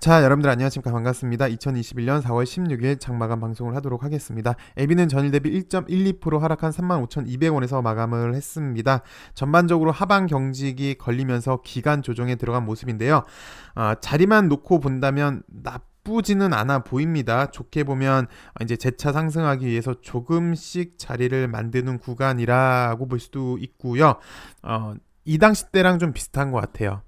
자, 여러분들 안녕하십니까. 반갑습니다. 2021년 4월 16일 장마감 방송을 하도록 하겠습니다. LB는 전일 대비 1.12% 하락한 35,200원에서 마감을 했습니다. 전반적으로 하방 경직이 걸리면서 기간 조정에 들어간 모습인데요. 자리만 놓고 본다면 나쁘지는 않아 보입니다. 좋게 보면 이제 재차 상승하기 위해서 조금씩 자리를 만드는 구간이라고 볼 수도 있고요. 이 당시 때랑 좀 비슷한 것 같아요.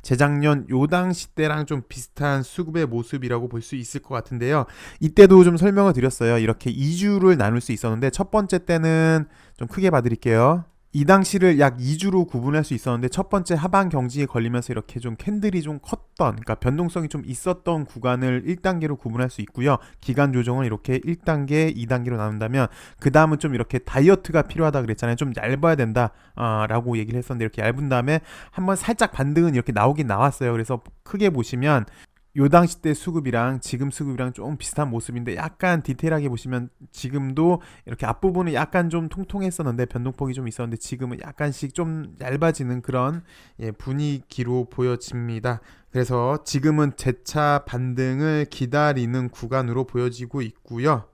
재작년 요 당시 때랑 좀 비슷한 수급의 모습이라고 볼 수 있을 것 같은데요. 이때도 좀 설명을 드렸어요. 이렇게 2주를 나눌 수 있었는데 첫 번째 때는 좀 크게 봐드릴게요. 이 당시를 약 2주로 구분할 수 있었는데 첫 번째 하방 경직이 걸리면서 이렇게 좀 캔들이 좀 컸던, 그러니까 변동성이 좀 있었던 구간을 1단계로 구분할 수 있고요. 기간 조정을 이렇게 1단계, 2단계로 나눈다면 그 다음은 좀 이렇게 다이어트가 필요하다 그랬잖아요. 좀 얇아야 된다 라고 얘기를 했었는데 이렇게 얇은 다음에 한번 살짝 반등은 이렇게 나오긴 나왔어요. 그래서 크게 보시면 요 당시 때 수급이랑 지금 수급이랑 좀 비슷한 모습인데 약간 디테일하게 보시면 지금도 이렇게 앞부분은 약간 좀 통통했었는데 변동폭이 좀 있었는데 지금은 약간씩 좀 얇아지는 그런 분위기로 보여집니다. 그래서 지금은 재차 반등을 기다리는 구간으로 보여지고 있고요.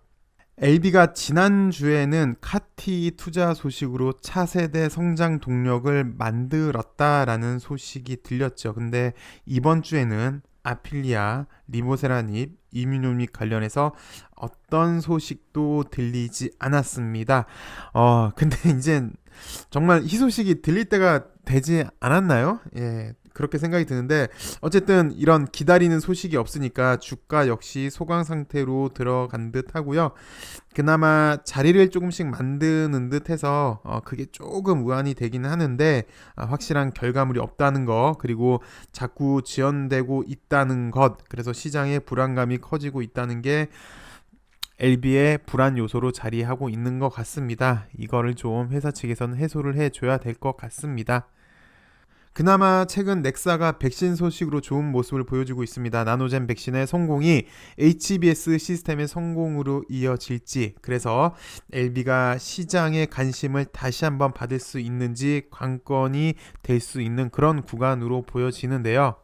LB가 지난주에는 카티 투자 소식으로 차세대 성장 동력을 만들었다라는 소식이 들렸죠. 근데 이번 주에는 아필리아, 리보세라닙, 이뮤노믹 관련해서 어떤 소식도 들리지 않았습니다. 근데 이제 정말 희소식이 들릴 때가 되지 않았나요? 예, 그렇게 생각이 드는데 어쨌든 이런 기다리는 소식이 없으니까 주가 역시 소강 상태로 들어간 듯 하고요. 그나마 자리를 조금씩 만드는 듯 해서 그게 조금 우환이 되긴 하는데 확실한 결과물이 없다는 거, 그리고 자꾸 지연되고 있다는 것, 그래서 시장의 불안감이 커지고 있다는 게 LB의 불안 요소로 자리하고 있는 것 같습니다. 이거를 좀 회사 측에서는 해소를 해줘야 될 것 같습니다. 그나마 최근 넥사가 백신 소식으로 좋은 모습을 보여주고 있습니다. 나노젠 백신의 성공이 HBS 시스템의 성공으로 이어질지, 그래서 LB가 시장의 관심을 다시 한번 받을 수 있는지 관건이 될 수 있는 그런 구간으로 보여지는데요.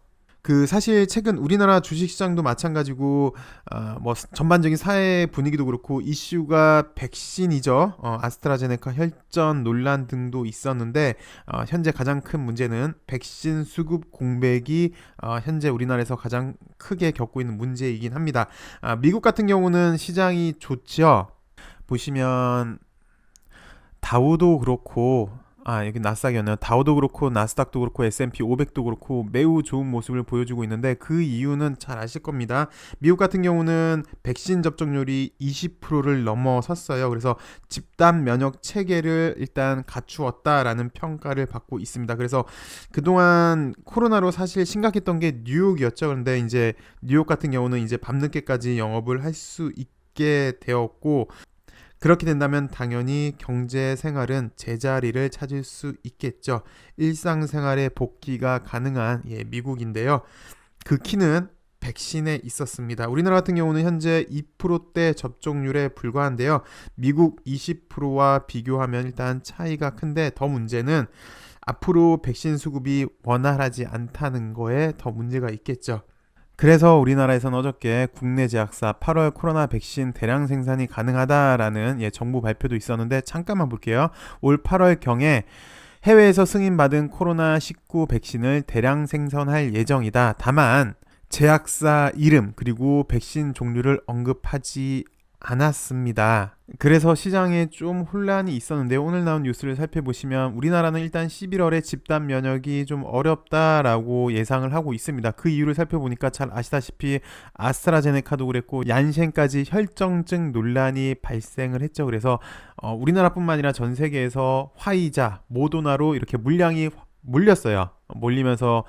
사실 최근 우리나라 주식시장도 마찬가지고 뭐 전반적인 사회 분위기도 그렇고 이슈가 백신이죠. 아스트라제네카 혈전 논란 등도 있었는데 현재 가장 큰 문제는 백신 수급 공백이 현재 우리나라에서 가장 크게 겪고 있는 문제이긴 합니다. 미국 같은 경우는 시장이 좋죠. 보시면 다우도 그렇고 여기 나스닥이었네요. 다우도 그렇고 나스닥도 그렇고 S&P 500도 그렇고 매우 좋은 모습을 보여주고 있는데 그 이유는 잘 아실 겁니다. 미국 같은 경우는 백신 접종률이 20%를 넘어섰어요. 그래서 집단 면역 체계를 일단 갖추었다라는 평가를 받고 있습니다. 그래서 그동안 코로나로 사실 심각했던 게 뉴욕이었죠. 그런데 이제 뉴욕 같은 경우는 이제 밤늦게까지 영업을 할 수 있게 되었고, 그렇게 된다면 당연히 경제 생활은 제자리를 찾을 수 있겠죠. 일상생활의 복귀가 가능한 미국인데요. 그 키는 백신에 있었습니다. 우리나라 같은 경우는 현재 2%대 접종률에 불과한데요. 미국 20%와 비교하면 일단 차이가 큰데 더 문제는 앞으로 백신 수급이 원활하지 않다는 거에 더 문제가 있겠죠. 그래서 우리나라에서는 어저께 국내 제약사 8월 코로나 백신 대량 생산이 가능하다라는 정부 발표도 있었는데 잠깐만 볼게요. 올 8월 경에 해외에서 승인받은 코로나19 백신을 대량 생산할 예정이다. 다만 제약사 이름 그리고 백신 종류를 언급하지 않았습니다. 그래서 시장에 좀 혼란이 있었는데 오늘 나온 뉴스를 살펴보시면 우리나라는 일단 11월에 집단 면역이 좀 어렵다라고 예상을 하고 있습니다. 그 이유를 살펴보니까 잘 아시다시피 아스트라제네카도 그랬고 얀셴까지 혈전증 논란이 발생을 했죠. 그래서 우리나라뿐만 아니라 전 세계에서 화이자, 모더나로 이렇게 물량이 몰렸어요. 몰리면서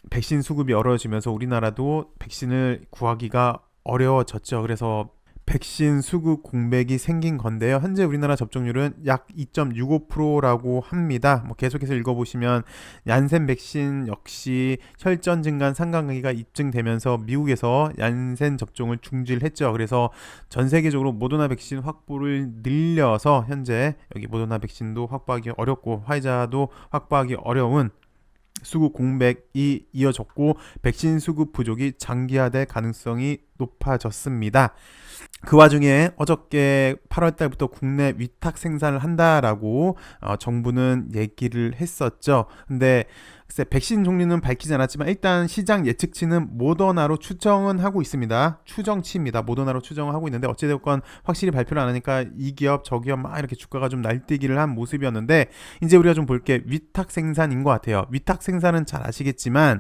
백신 수급이 어려워지면서 우리나라도 백신을 구하기가 어려워졌죠. 그래서 백신 수급 공백이 생긴 건데요. 현재 우리나라 접종률은 약 2.65%라고 합니다. 계속해서 읽어보시면 얀센 백신 역시 혈전 증간 상관관계가 입증되면서 미국에서 얀센 접종을 중지했죠. 그래서 전 세계적으로 모더나 백신 확보를 늘려서 현재 여기 모더나 백신도 확보하기 어렵고 화이자도 확보하기 어려운 수급 공백이 이어졌고 백신 수급 부족이 장기화될 가능성이 높아졌습니다. 그 와중에 어저께 8월 달부터 국내 위탁 생산을 한다라고 정부는 얘기를 했었죠. 근데 글쎄 백신 종류는 밝히지 않았지만 일단 시장 예측치는 모더나로 추정은 하고 있습니다. 추정치입니다. 모더나로 추정을 하고 있는데 어찌됐건 확실히 발표를 안 하니까 이 기업 저 기업 막 이렇게 주가가 좀 날뛰기를 한 모습이었는데 이제 우리가 좀 볼 게 위탁 생산인 것 같아요. 위탁 생산은 잘 아시겠지만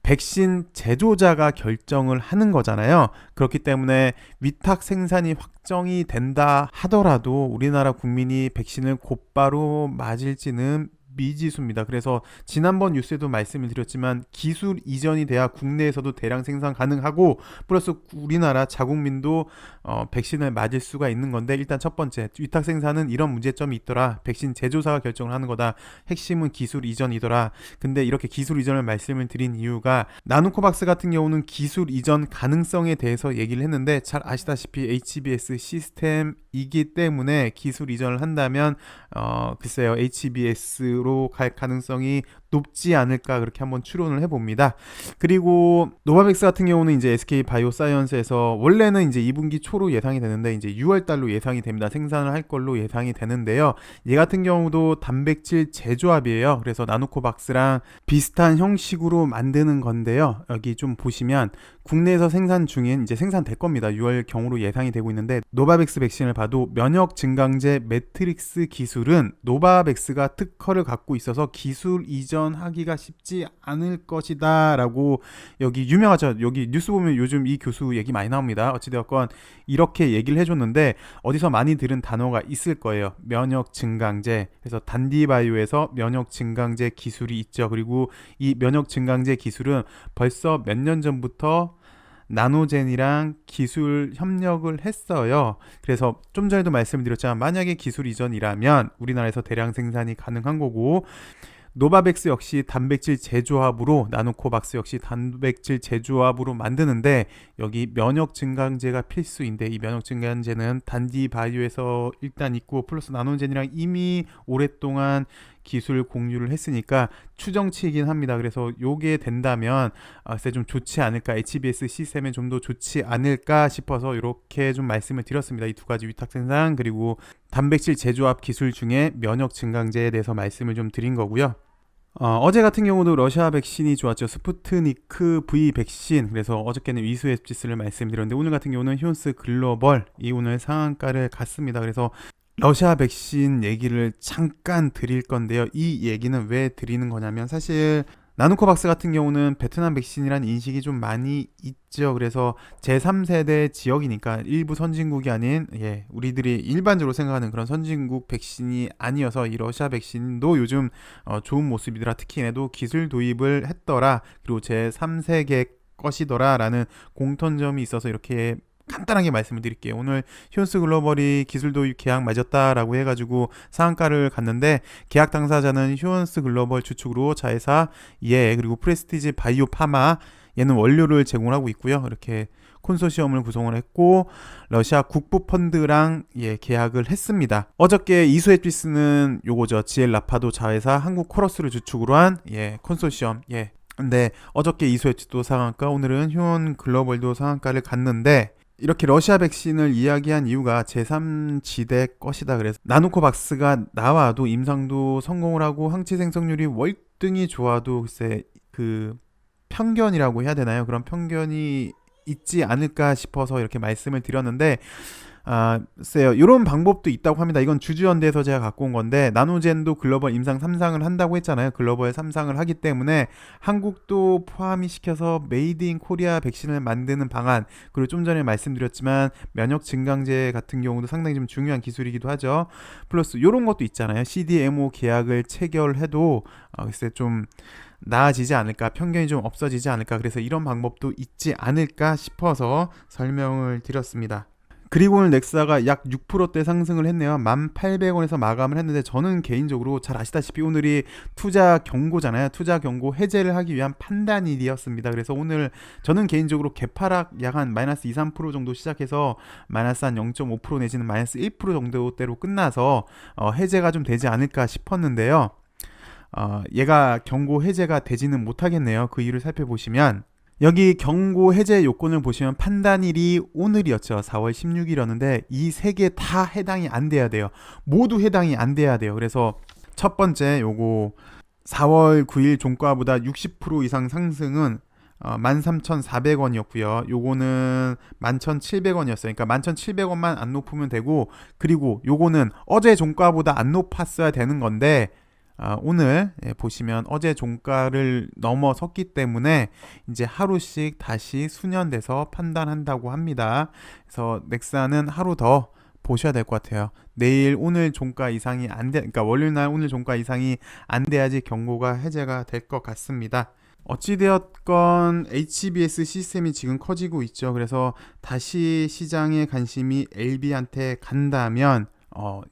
백신 제조자가 결정을 하는 거잖아요. 그렇기 때문에 위탁 생산이 확정이 된다 하더라도 우리나라 국민이 백신을 곧바로 맞을지는 미지수입니다. 그래서 지난번 뉴스에도 말씀을 드렸지만 기술 이전이 돼야 국내에서도 대량 생산 가능하고 플러스 우리나라 자국민도 백신을 맞을 수가 있는 건데 일단 첫 번째 위탁 생산은 이런 문제점이 있더라. 백신 제조사가 결정을 하는 거다. 핵심은 기술 이전이더라. 근데 이렇게 기술 이전을 말씀을 드린 이유가 나누코박스 같은 경우는 기술 이전 가능성에 대해서 얘기를 했는데 잘 아시다시피 HBS 시스템이기 때문에 기술 이전을 한다면 글쎄요 HBS로 갈 가능성이 높지 않을까 그렇게 한번 추론을 해봅니다. 그리고 노바백스 같은 경우는 이제 SK 바이오사이언스에서 원래는 이제 2분기 초로 예상이 되는데 이제 6월 달로 예상이 됩니다. 생산을 할 걸로 예상이 되는데요. 얘 같은 경우도 단백질 제조합이에요. 그래서 나노코박스랑 비슷한 형식으로 만드는 건데요. 여기 좀 보시면 국내에서 생산 중인 이제 생산될 겁니다. 6월 경으로 예상이 되고 있는데 노바백스 백신을 봐도 면역 증강제 매트릭스 기술은 노바백스가 특허를 갖고 있어서 기술 이전하기가 쉽지 않을 것이다 라고 여기 유명하죠. 여기 뉴스 보면 요즘 이 교수 얘기 많이 나옵니다. 어찌되었건 이렇게 얘기를 해줬는데 어디서 많이 들은 단어가 있을 거예요. 면역 증강제. 그래서 단디바이오에서 면역 증강제 기술이 있죠. 그리고 이 면역 증강제 기술은 벌써 몇 년 전부터 나노젠이랑 기술 협력을 했어요. 그래서 좀 전에도 말씀드렸지만 만약에 기술 이전이라면 우리나라에서 대량 생산이 가능한 거고 노바백스 역시 단백질 제조합으로 나노코박스 역시 단백질 제조합으로 만드는데 여기 면역 증강제가 필수인데 이 면역 증강제는 단디바이오에서 일단 있고 플러스 나노젠이랑 이미 오랫동안 기술 공유를 했으니까 추정치이긴 합니다. 그래서 요게 된다면 글쎄 좀 좋지 않을까 HBS 시스템에 좀 더 좋지 않을까 싶어서 이렇게 좀 말씀을 드렸습니다. 이 두 가지 위탁 생산 그리고 단백질 제조합 기술 중에 면역 증강제에 대해서 말씀을 좀 드린 거고요. 어제 같은 경우도 러시아 백신이 좋았죠. 스푸트니크 V 백신. 그래서 어저께는 위수 앱지스를 말씀드렸는데 오늘 같은 경우는 휴온스 글로벌이 오늘 상한가를 갔습니다. 그래서 러시아 백신 얘기를 잠깐 드릴 건데요. 이 얘기는 왜 드리는 거냐면 사실 나누코박스 같은 경우는 베트남 백신이란 인식이 좀 많이 있죠. 그래서 제3세대 지역이니까 일부 선진국이 아닌 우리들이 일반적으로 생각하는 그런 선진국 백신이 아니어서 이 러시아 백신도 요즘 좋은 모습이더라. 특히 얘네도 기술 도입을 했더라. 그리고 제3세계 것이더라 라는 공통점이 있어서 이렇게 간단하게 말씀을 드릴게요. 오늘 휴온스 글로벌이 기술 도입 계약 맺었다라고 해가지고 상한가를 갔는데 계약 당사자는 휴온스 글로벌 주축으로 자회사 그리고 프레스티지 바이오 파마 얘는 원료를 제공하고 있고요. 이렇게 콘소시엄을 구성을 했고 러시아 국부 펀드랑 계약을 했습니다. 어저께 이수에피스는 요거죠. 지엘 라파도 자회사 한국 코러스를 주축으로 한 콘소시엄 근데 어저께 이수에피스도 상한가 오늘은 휴온 글로벌도 상한가를 갔는데 이렇게 러시아 백신을 이야기한 이유가 제3지대 것이다. 그래서 나노코박스가 나와도 임상도 성공을 하고 항체 생성률이 월등히 좋아도 글쎄 그 편견이라고 해야 되나요? 그런 편견이 있지 않을까 싶어서 이렇게 말씀을 드렸는데 글쎄요. 이런 방법도 있다고 합니다. 이건 주주연대에서 제가 갖고 온 건데 나노젠도 글로벌 임상 3상을 한다고 했잖아요. 글로벌 3상을 하기 때문에 한국도 포함이 시켜서 메이드 인 코리아 백신을 만드는 방안 그리고 좀 전에 말씀드렸지만 면역 증강제 같은 경우도 상당히 좀 중요한 기술이기도 하죠. 플러스 이런 것도 있잖아요. CDMO 계약을 체결해도 글쎄 좀 나아지지 않을까 편견이 좀 없어지지 않을까 그래서 이런 방법도 있지 않을까 싶어서 설명을 드렸습니다. 그리고 오늘 넥사가 약 6%대 상승을 했네요. 1,800원에서 마감을 했는데 저는 개인적으로 잘 아시다시피 오늘이 투자 경고잖아요. 투자 경고 해제를 하기 위한 판단일이었습니다. 그래서 오늘 저는 개인적으로 개파락 약 한 마이너스 2, 3% 정도 시작해서 마이너스 한 0.5% 내지는 마이너스 1% 정도대로 끝나서 해제가 좀 되지 않을까 싶었는데요. 얘가 경고 해제가 되지는 못하겠네요. 그 이유를 살펴보시면 여기 경고 해제 요건을 보시면 판단일이 오늘이었죠. 4월 16일이었는데 이 세 개 다 해당이 안 돼야 돼요. 모두 해당이 안 돼야 돼요. 그래서 첫 번째 요거 4월 9일 종가보다 60% 이상 상승은 13,400원이었고요. 요거는 11,700원이었어요. 그러니까 11,700원만 안 높으면 되고, 그리고 요거는 어제 종가보다 안 높았어야 되는 건데 오늘 보시면 어제 종가를 넘어섰기 때문에 이제 하루씩 다시 수년돼서 판단한다고 합니다. 그래서 넥사는 하루 더 보셔야 될 것 같아요. 내일 오늘 종가 이상이 안 돼, 그러니까 월요일 날 오늘 종가 이상이 안 돼야지 경고가 해제가 될 것 같습니다. 어찌되었건 HBS 시스템이 지금 커지고 있죠. 그래서 다시 시장의 관심이 LB한테 간다면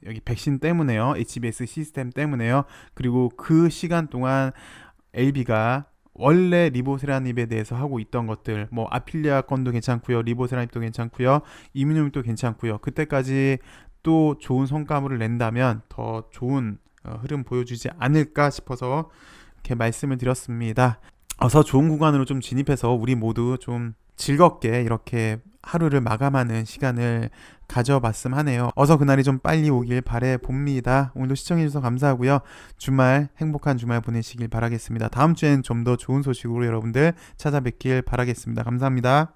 여기 백신 때문에요. HBS 시스템 때문에요. 그리고 그 시간 동안 LB가 원래 리보세라닙에 대해서 하고 있던 것들, 뭐 아필리아 건도 괜찮고요, 리보세라닙도 괜찮고요, 이민용도 괜찮고요. 그때까지 또 좋은 성과물을 낸다면 더 좋은 흐름 보여주지 않을까 싶어서 이렇게 말씀을 드렸습니다. 어서 좋은 구간으로 좀 진입해서 우리 모두 좀 즐겁게 이렇게 하루를 마감하는 시간을 가져봤음 하네요. 어서 그날이 좀 빨리 오길 바래 봅니다. 오늘도 시청해주셔서 감사하고요. 주말 행복한 주말 보내시길 바라겠습니다. 다음 주엔 좀 더 좋은 소식으로 여러분들 찾아뵙길 바라겠습니다. 감사합니다.